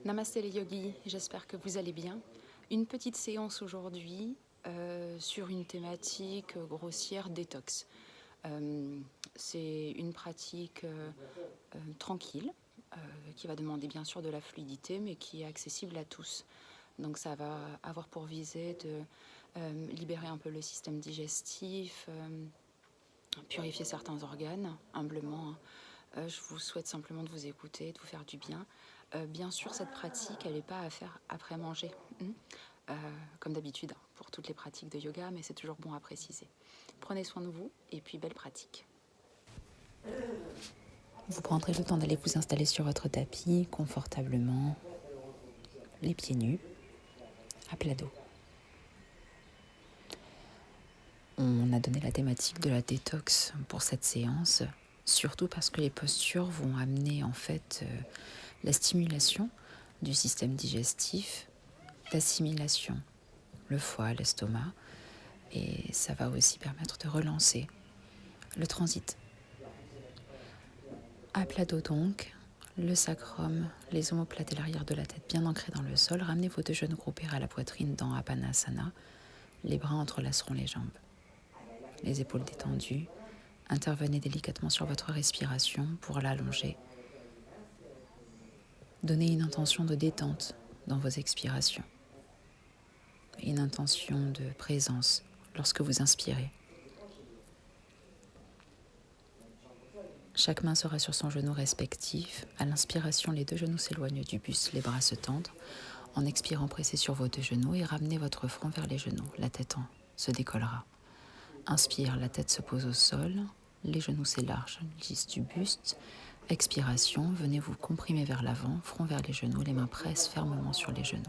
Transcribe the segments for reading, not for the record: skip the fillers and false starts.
Namasté les yogis, j'espère que vous allez bien. Une petite séance aujourd'hui sur une thématique grossière détox. C'est une pratique tranquille qui va demander bien sûr de la fluidité mais qui est accessible à tous. Donc ça va avoir pour visée de libérer un peu le système digestif, purifier certains organes, humblement. Je vous souhaite simplement de vous écouter, de vous faire du bien. Bien sûr, cette pratique, elle n'est pas à faire après manger, comme d'habitude, pour toutes les pratiques de yoga, mais c'est toujours bon à préciser. Prenez soin de vous et puis belle pratique. Vous prendrez le temps d'aller vous installer sur votre tapis confortablement, les pieds nus, à plat dos. On a donné la thématique de la détox pour cette séance, surtout parce que les postures vont amener en fait la stimulation du système digestif, d'assimilation, le foie, l'estomac, et ça va aussi permettre de relancer le transit. À plat dos donc, le sacrum, les omoplates et l'arrière de la tête bien ancrés dans le sol. Ramenez vos deux genoux groupés à la poitrine dans Apanasana. Les bras entrelaceront les jambes. Les épaules détendues. Intervenez délicatement sur votre respiration pour l'allonger. Donnez une intention de détente dans vos expirations. Une intention de présence lorsque vous inspirez. Chaque main sera sur son genou respectif. À l'inspiration, les deux genoux s'éloignent du buste, les bras se tendent. En expirant, pressez sur vos deux genoux et ramenez votre front vers les genoux. La tête se décollera. Inspire, la tête se pose au sol. Les genoux s'élargissent du buste. Expiration, venez vous comprimer vers l'avant, front vers les genoux. Les mains pressent fermement sur les genoux.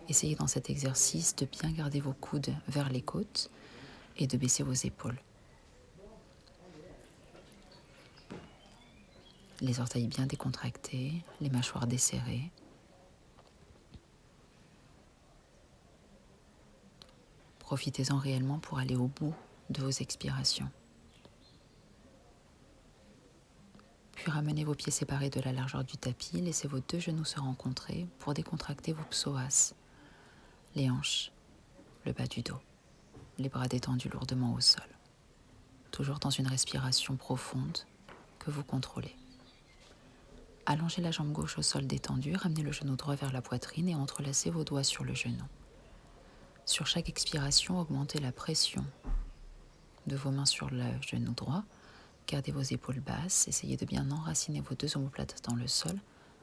Essayez dans cet exercice de bien garder vos coudes vers les côtes et de baisser vos épaules. Les orteils bien décontractés, les mâchoires desserrées. Profitez-en réellement pour aller au bout de vos expirations. Puis ramenez vos pieds séparés de la largeur du tapis, laissez vos deux genoux se rencontrer pour décontracter vos psoas, les hanches, le bas du dos, les bras détendus lourdement au sol. Toujours dans une respiration profonde que vous contrôlez. Allongez la jambe gauche au sol détendue, ramenez le genou droit vers la poitrine et entrelacez vos doigts sur le genou. Sur chaque expiration, augmentez la pression de vos mains sur le genou droit. Gardez vos épaules basses, essayez de bien enraciner vos deux omoplates dans le sol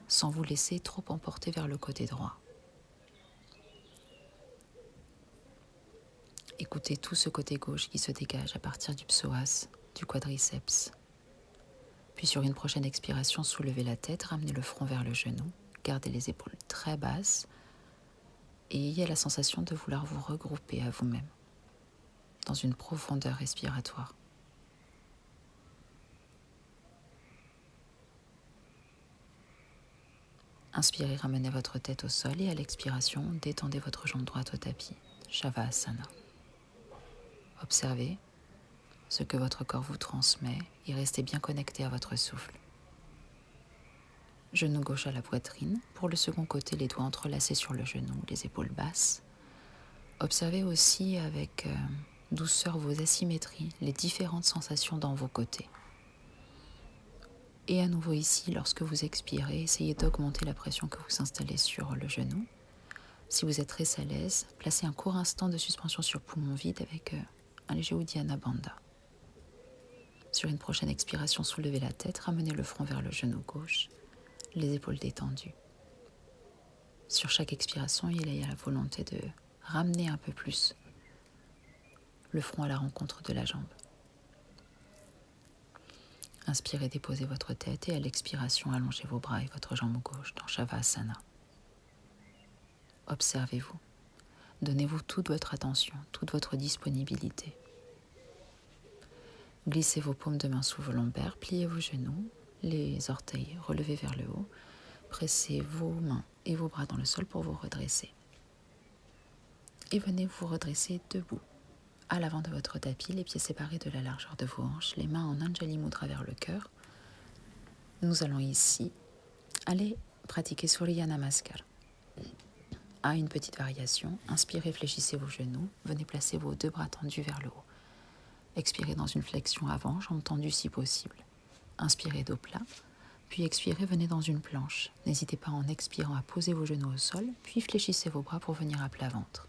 sans vous laisser trop emporter vers le côté droit. Écoutez tout ce côté gauche qui se dégage à partir du psoas, du quadriceps. Puis sur une prochaine expiration, soulevez la tête, ramenez le front vers le genou, gardez les épaules très basses et ayez la sensation de vouloir vous regrouper à vous-même dans une profondeur respiratoire. Inspirez, ramenez votre tête au sol et à l'expiration, détendez votre jambe droite au tapis, Shavasana. Observez ce que votre corps vous transmet et restez bien connecté à votre souffle. Genou gauche à la poitrine. Pour le second côté, les doigts entrelacés sur le genou, les épaules basses. Observez aussi avec douceur vos asymétries, les différentes sensations dans vos côtés. Et à nouveau ici, lorsque vous expirez, essayez d'augmenter la pression que vous installez sur le genou. Si vous êtes très à l'aise, placez un court instant de suspension sur poumon vide avec un léger Uddiyana Bandha. Sur une prochaine expiration, soulevez la tête, ramenez le front vers le genou gauche, les épaules détendues. Sur chaque expiration, il y a la volonté de ramener un peu plus le front à la rencontre de la jambe. Inspirez, déposez votre tête et à l'expiration, allongez vos bras et votre jambe gauche dans Shavasana. Observez-vous. Donnez-vous toute votre attention, toute votre disponibilité. Glissez vos paumes de main sous vos lombaires, pliez vos genoux, les orteils relevés vers le haut. Pressez vos mains et vos bras dans le sol pour vous redresser. Et venez vous redresser debout. À l'avant de votre tapis, les pieds séparés de la largeur de vos hanches, les mains en Anjali Mudra vers le cœur. Nous allons ici aller Pratiquez Surya Namaskar. À une petite variation, inspirez, fléchissez vos genoux, venez placer vos 2 bras tendus vers le haut. Expirez dans une flexion avant, jambes tendues si possible. Inspirez dos plat, puis expirez, venez dans une planche. N'hésitez pas en expirant à poser vos genoux au sol, puis fléchissez vos bras pour venir à plat ventre.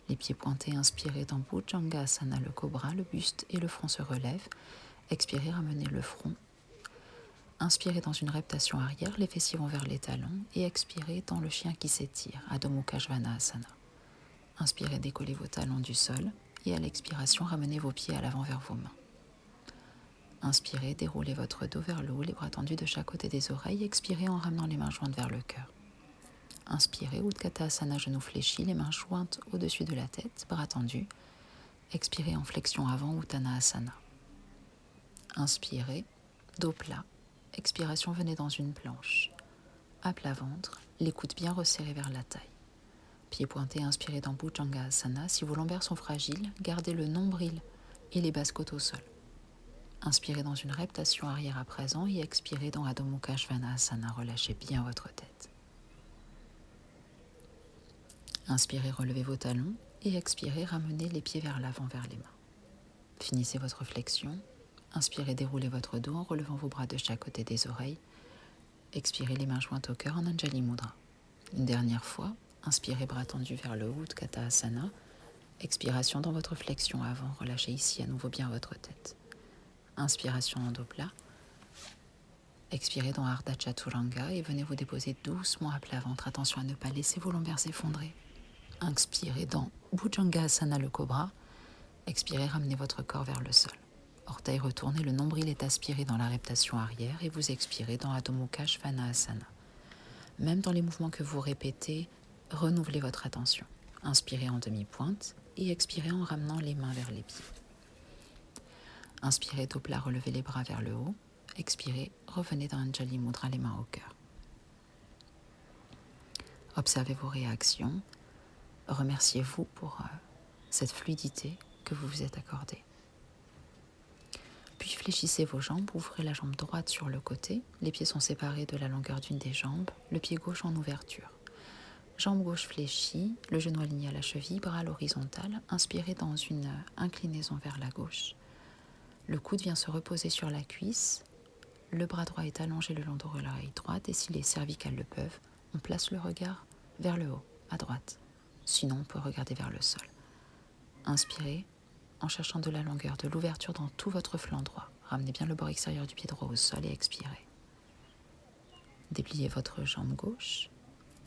Les pieds pointés, inspirez dans Bhujangasana, le cobra, le buste et le front se relèvent. Expirez, ramenez le front. Inspirez dans une reptation arrière, les fessiers vont vers les talons et expirez dans le chien qui s'étire, Adho Mukha Svanasana. Inspirez, décollez vos talons du sol et à l'expiration, ramenez vos pieds à l'avant vers vos mains. Inspirez, déroulez votre dos vers le haut, les bras tendus de chaque côté des oreilles. Expirez en ramenant les mains jointes vers le cœur. Inspirez, Utkatasana, genoux fléchis, les mains jointes au-dessus de la tête, bras tendus. Expirez en flexion avant, Uttanasana. Inspirez, dos plat. Expiration, venez dans une planche. À plat ventre, les coudes bien resserrés vers la taille. Pieds pointés, inspirez dans Bhujangasana. Si vos lombaires sont fragiles, gardez le nombril et les basses côtes au sol. Inspirez dans une reptation arrière à présent et expirez dans Adho Mukha Svanasana. Relâchez bien votre tête. Inspirez, relevez vos talons et expirez, ramenez les pieds vers l'avant, vers les mains. Finissez votre flexion. Inspirez, déroulez votre dos en relevant vos bras de chaque côté des oreilles. Expirez, les mains jointes au cœur en Anjali Mudra. Une dernière fois, inspirez, bras tendus vers le haut, Utkatasana. Expiration dans votre flexion avant, relâchez ici à nouveau bien votre tête. Inspiration en dos plat. Expirez dans Ardha Chaturanga et venez vous déposer doucement à plat ventre. Attention à ne pas laisser vos lombaires s'effondrer. Inspirez dans Bhujangasana, le cobra. Expirez, ramenez votre corps vers le sol. Orteils retournés, le nombril est aspiré dans la reptation arrière et vous expirez dans Adho Mukha Svanasana. Même dans les mouvements que vous répétez, renouvelez votre attention. Inspirez en demi-pointe et expirez en ramenant les mains vers les pieds. Inspirez, dos plat, relevez les bras vers le haut. Expirez, revenez dans Anjali Mudra, les mains au cœur. Observez vos réactions. Remerciez-vous pour cette fluidité que vous vous êtes accordée. Puis fléchissez vos jambes, ouvrez la jambe droite sur le côté. Les pieds sont séparés de la longueur d'une des jambes, le pied gauche en ouverture. Jambe gauche fléchie, le genou aligné à la cheville, bras à l'horizontale. Inspirez dans une inclinaison vers la gauche. Le coude vient se reposer sur la cuisse. Le bras droit est allongé le long de l'oreille droite et si les cervicales le peuvent, on place le regard vers le haut, à droite. Sinon, on peut regarder vers le sol. Inspirez en cherchant de la longueur, de l'ouverture dans tout votre flanc droit. Ramenez bien le bord extérieur du pied droit au sol et expirez. Dépliez votre jambe gauche.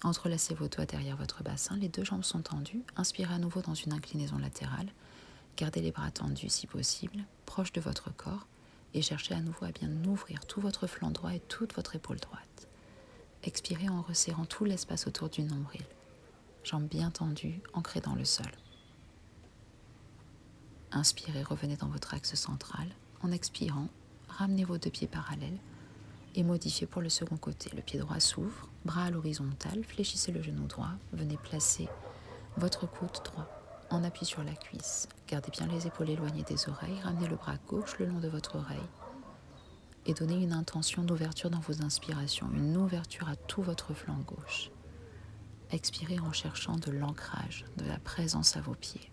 Entrelacez vos doigts derrière votre bassin. Les 2 jambes sont tendues. Inspirez à nouveau dans une inclinaison latérale. Gardez les bras tendus si possible, proches de votre corps. Et cherchez à nouveau à bien ouvrir tout votre flanc droit et toute votre épaule droite. Expirez en resserrant tout l'espace autour du nombril. Jambes bien tendues, ancrées dans le sol. Inspirez, revenez dans votre axe central. En expirant, ramenez vos 2 pieds parallèles et modifiez pour le second côté. Le pied droit s'ouvre, bras à l'horizontale, fléchissez le genou droit. Venez placer votre coude droit en appui sur la cuisse. Gardez bien les épaules éloignées des oreilles. Ramenez le bras gauche le long de votre oreille et donnez une intention d'ouverture dans vos inspirations, une ouverture à tout votre flanc gauche. Expirez en cherchant de l'ancrage, de la présence à vos pieds.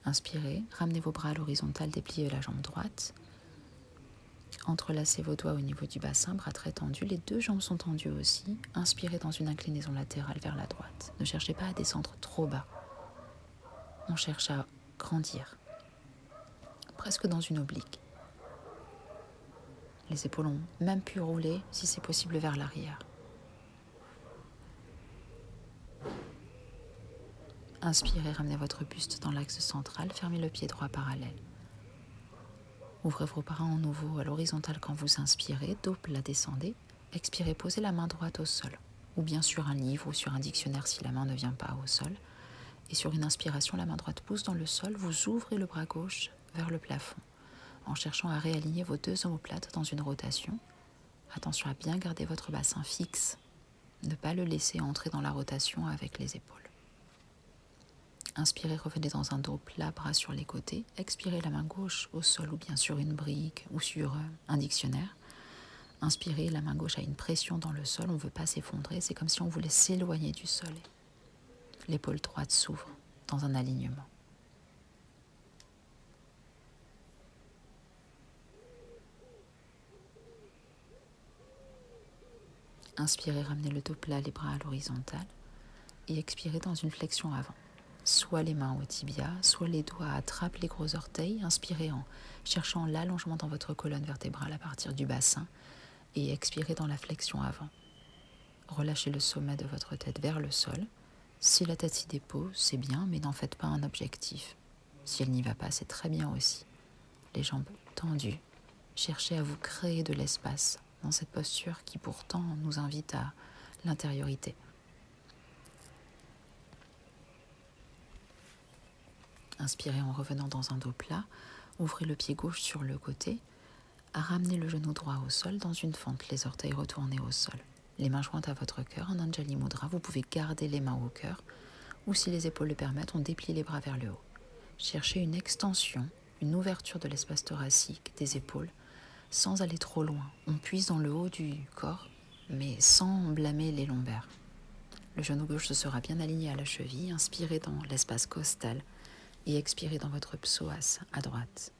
Inspirez, ramenez vos bras à l'horizontale, dépliez la jambe droite. Entrelacez vos doigts au niveau du bassin, bras très tendus. Les 2 jambes sont tendues aussi. Inspirez dans une inclinaison latérale vers la droite. Ne cherchez pas à descendre trop bas. On cherche à grandir, presque dans une oblique. Les épaules ont même pu rouler, si c'est possible, vers l'arrière. Inspirez, ramenez votre buste dans l'axe central, fermez le pied droit parallèle. Ouvrez vos bras en nouveau à l'horizontale quand vous inspirez, dos plat, descendez. Expirez, posez la main droite au sol, ou bien sur un livre ou sur un dictionnaire si la main ne vient pas au sol. Et sur une inspiration, la main droite pousse dans le sol, vous ouvrez le bras gauche vers le plafond, en cherchant à réaligner vos 2 omoplates dans une rotation. Attention à bien garder votre bassin fixe, ne pas le laisser entrer dans la rotation avec les épaules. Inspirez, revenez dans un dos plat, bras sur les côtés. Expirez, la main gauche au sol ou bien sur une brique ou sur un dictionnaire. Inspirez, la main gauche a une pression dans le sol, on ne veut pas s'effondrer, c'est comme si on voulait s'éloigner du sol. L'épaule droite s'ouvre dans un alignement. Inspirez, ramenez le dos plat, les bras à l'horizontale et expirez dans une flexion avant. Soit les mains au tibia, soit les doigts attrapent les gros orteils. Inspirez en cherchant l'allongement dans votre colonne vertébrale à partir du bassin et expirez dans la flexion avant. Relâchez le sommet de votre tête vers le sol. Si la tête s'y dépose, c'est bien, mais n'en faites pas un objectif. Si elle n'y va pas, c'est très bien aussi. Les jambes tendues. Cherchez à vous créer de l'espace dans cette posture qui pourtant nous invite à l'intériorité. Inspirez en revenant dans un dos plat. Ouvrez le pied gauche sur le côté. Ramenez le genou droit au sol dans une fente, les orteils retournés au sol. Les mains jointes à votre cœur, en Anjali Mudra, vous pouvez garder les mains au cœur ou si les épaules le permettent, on déplie les bras vers le haut. Cherchez une extension, une ouverture de l'espace thoracique, des épaules, sans aller trop loin. On puise dans le haut du corps, mais sans blâmer les lombaires. Le genou gauche se sera bien aligné à la cheville. Inspirez dans l'espace costal et expirez dans votre psoas à droite.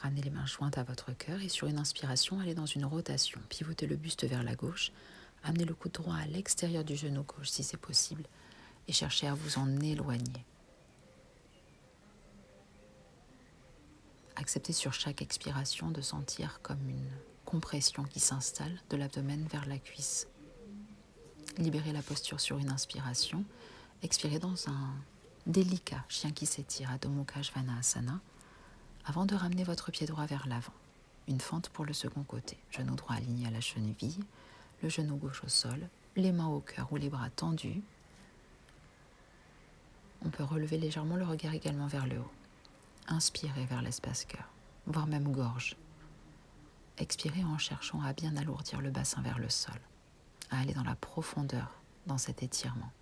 Ramenez les mains jointes à votre cœur et sur une inspiration, allez dans une rotation. Pivotez le buste vers la gauche. Amenez le coude droit à l'extérieur du genou gauche si c'est possible et cherchez à vous en éloigner. Acceptez sur chaque expiration de sentir comme une compression qui s'installe de l'abdomen vers la cuisse. Libérez la posture sur une inspiration. Expirez dans un délicat chien qui s'étire, Adho Mukha Svanasana, avant de ramener votre pied droit vers l'avant. Une fente pour le second côté. Genou droit aligné à la cheville, le genou gauche au sol, les mains au cœur ou les bras tendus. On peut relever légèrement le regard également vers le haut. Inspirez vers l'espace cœur, voire même gorge. Expirez en cherchant à bien alourdir le bassin vers le sol, à aller dans la profondeur dans cet étirement.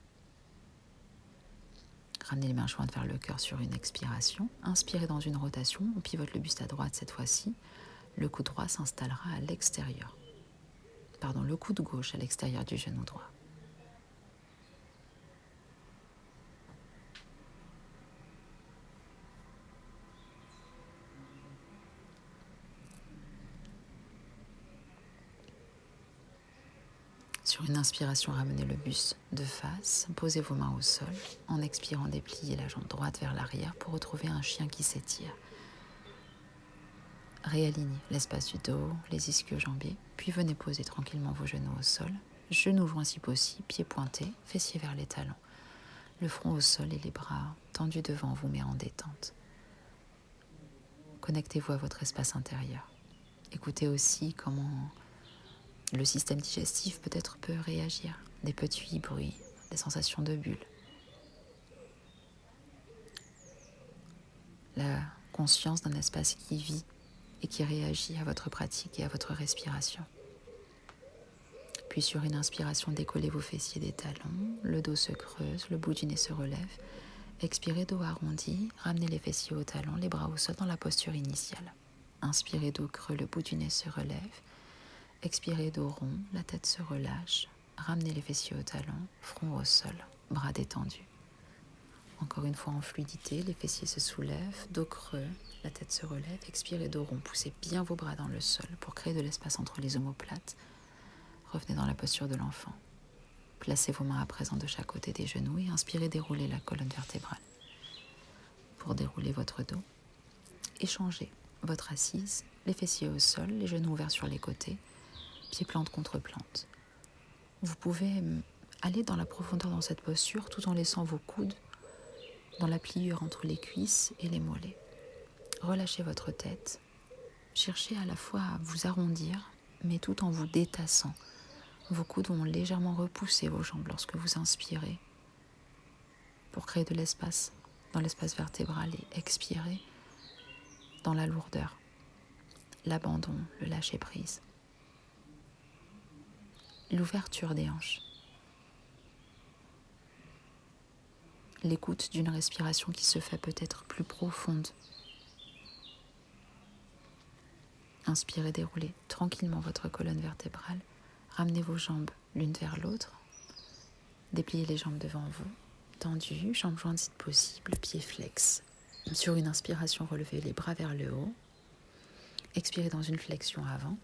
Ramenez les mains jointes vers le cœur sur une expiration. Inspirez dans une rotation, on pivote le buste à droite cette fois-ci. Le coude droit s'installera à l'extérieur. Le coude gauche à l'extérieur du genou droit. Sur une inspiration, ramenez le buste de face, posez vos mains au sol. En expirant, dépliez la jambe droite vers l'arrière pour retrouver un chien qui s'étire. Réalignez l'espace du dos, les ischio-jambiers, puis venez poser tranquillement vos genoux au sol. Genoux joints si possible, pieds pointés, fessiers vers les talons. Le front au sol et les bras tendus devant vous mais en détente. Connectez-vous à votre espace intérieur. Écoutez aussi comment le système digestif peut-être peut réagir. Des petits bruits, des sensations de bulles. La conscience d'un espace qui vit et qui réagit à votre pratique et à votre respiration. Puis sur une inspiration, décollez vos fessiers des talons, le dos se creuse, le bout du nez se relève. Expirez, dos arrondi, ramenez les fessiers au talon, les bras au sol dans la posture initiale. Inspirez, dos creux, le bout du nez se relève. Expirez, dos rond, la tête se relâche. Ramenez les fessiers au talon, front au sol, bras détendus. Encore une fois en fluidité, les fessiers se soulèvent, dos creux, la tête se relève. Expirez, dos rond, poussez bien vos bras dans le sol pour créer de l'espace entre les omoplates. Revenez dans la posture de l'enfant. Placez vos mains à présent de chaque côté des genoux et inspirez, déroulez la colonne vertébrale. Pour dérouler votre dos, échangez votre assise, les fessiers au sol, les genoux ouverts sur les côtés, pieds plante contre plante. Vous pouvez aller dans la profondeur dans cette posture tout en laissant vos coudes dans la pliure entre les cuisses et les mollets. Relâchez votre tête. Cherchez à la fois à vous arrondir, mais tout en vous détassant. Vos coudes vont légèrement repousser vos jambes lorsque vous inspirez pour créer de l'espace dans l'espace vertébral et expirez dans la lourdeur, l'abandon, le lâcher-prise. L'ouverture des hanches. l'écoute d'une respiration qui se fait peut-être plus profonde. Inspirez, déroulez tranquillement votre colonne vertébrale. Ramenez vos jambes l'une vers l'autre. Dépliez les jambes devant vous, tendues, jambes jointes si possible, pieds flex. Sur une inspiration, relevez les bras vers le haut. Expirez dans une flexion avant.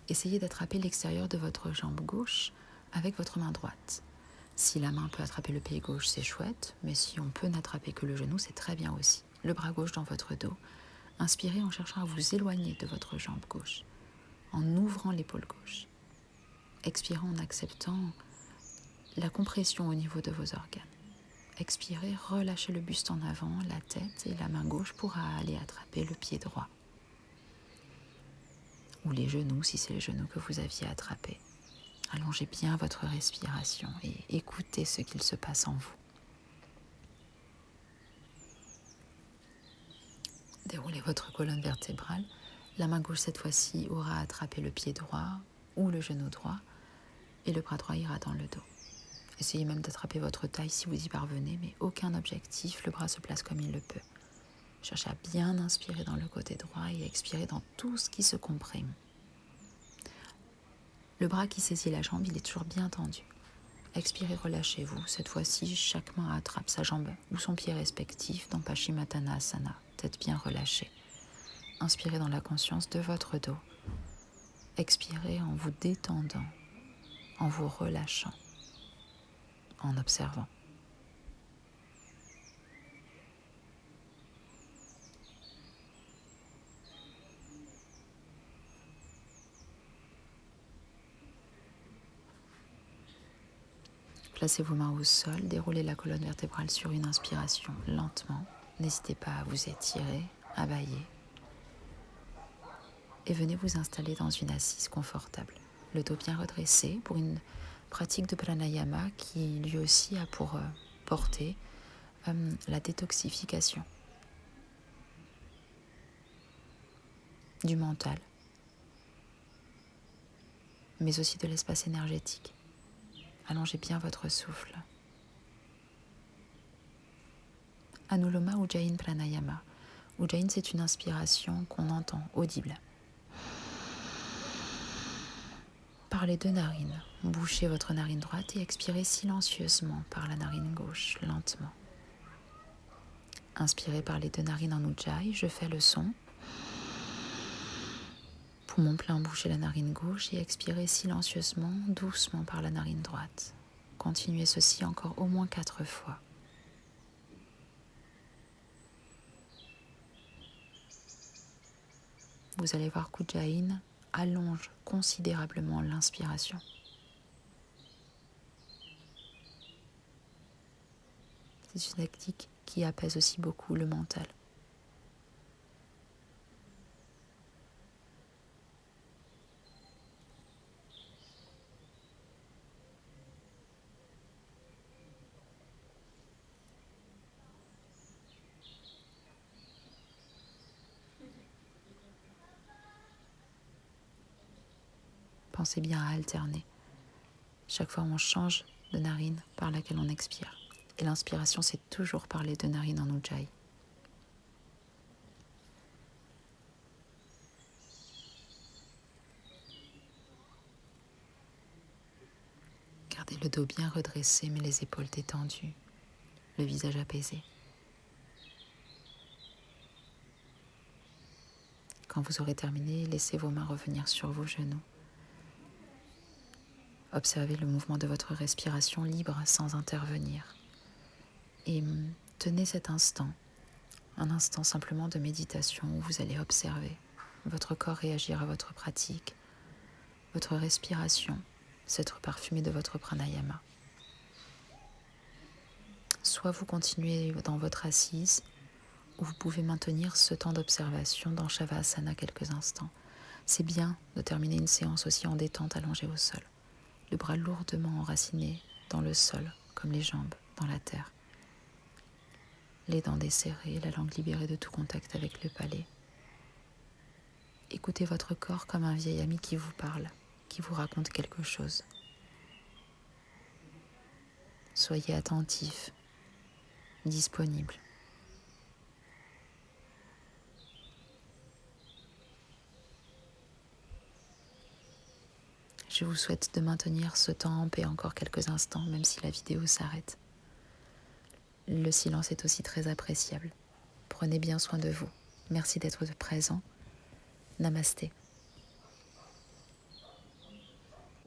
Essayez d'attraper l'extérieur de votre jambe gauche avec votre main droite. Si la main peut attraper le pied gauche, c'est chouette, mais si on peut n'attraper que le genou, c'est très bien aussi. Le bras gauche dans votre dos. Inspirez en cherchant à vous éloigner de votre jambe gauche, en ouvrant l'épaule gauche. Expirez en acceptant la compression au niveau de vos organes. Expirez, relâchez le buste en avant, la tête, et la main gauche pourra aller attraper le pied droit. Ou les genoux, si c'est les genoux que vous aviez attrapés. Allongez bien votre respiration et écoutez ce qu'il se passe en vous. Déroulez votre colonne vertébrale. La main gauche, cette fois-ci, aura attrapé le pied droit ou le genou droit et le bras droit ira dans le dos. Essayez même d'attraper votre taille si vous y parvenez, mais aucun objectif, le bras se place comme il le peut. Cherchez à bien inspirer dans le côté droit et à expirer dans tout ce qui se comprime. Le bras qui saisit la jambe, il est toujours bien tendu. Expirez, relâchez-vous. Cette fois-ci, chaque main attrape sa jambe ou son pied respectif dans Paschimottanasana, tête bien relâchée. Inspirez dans la conscience de votre dos. Expirez en vous détendant, en vous relâchant, en observant. Placez vos mains au sol, déroulez la colonne vertébrale sur une inspiration lentement. N'hésitez pas à vous étirer, à bâiller. Et venez vous installer dans une assise confortable. Le dos bien redressé pour une pratique de pranayama qui lui aussi a pour portée la détoxification du mental, mais aussi de l'espace énergétique. Allongez bien votre souffle. Anuloma Ujjayin Pranayama. Ujjayin, c'est une inspiration qu'on entend, audible. Par les deux narines, bouchez votre narine droite et expirez silencieusement par la narine gauche, lentement. Inspirez par les deux narines en Ujjayi, je fais le son. Poumon plein, bouchez la narine gauche et expirez silencieusement, doucement par la narine droite. Continuez ceci encore au moins 4 fois. Vous allez voir qu'Ujjayin allonge considérablement l'inspiration. C'est une technique qui apaise aussi beaucoup le mental. Pensez bien à alterner. Chaque fois, on change de narine par laquelle on expire. Et l'inspiration, c'est toujours par les deux narines en Ujjayi. Gardez le dos bien redressé, mais les épaules détendues, le visage apaisé. Quand vous aurez terminé, laissez vos mains revenir sur vos genoux. Observez le mouvement de votre respiration libre sans intervenir. Et tenez cet instant, un instant simplement de méditation où vous allez observer votre corps réagir à votre pratique, votre respiration, s'être parfumée de votre pranayama. Soit vous continuez dans votre assise, ou vous pouvez maintenir ce temps d'observation dans Shavasana quelques instants. C'est bien de terminer une séance aussi en détente allongée au sol. Le bras lourdement enraciné dans le sol, comme les jambes dans la terre. Les dents desserrées, la langue libérée de tout contact avec le palais. Écoutez votre corps comme un vieil ami qui vous parle, qui vous raconte quelque chose. Soyez attentif. disponible. Je vous souhaite de maintenir ce temps en paix encore quelques instants, même si la vidéo s'arrête. Le silence est aussi très appréciable. Prenez bien soin de vous. Merci d'être présent. Namasté.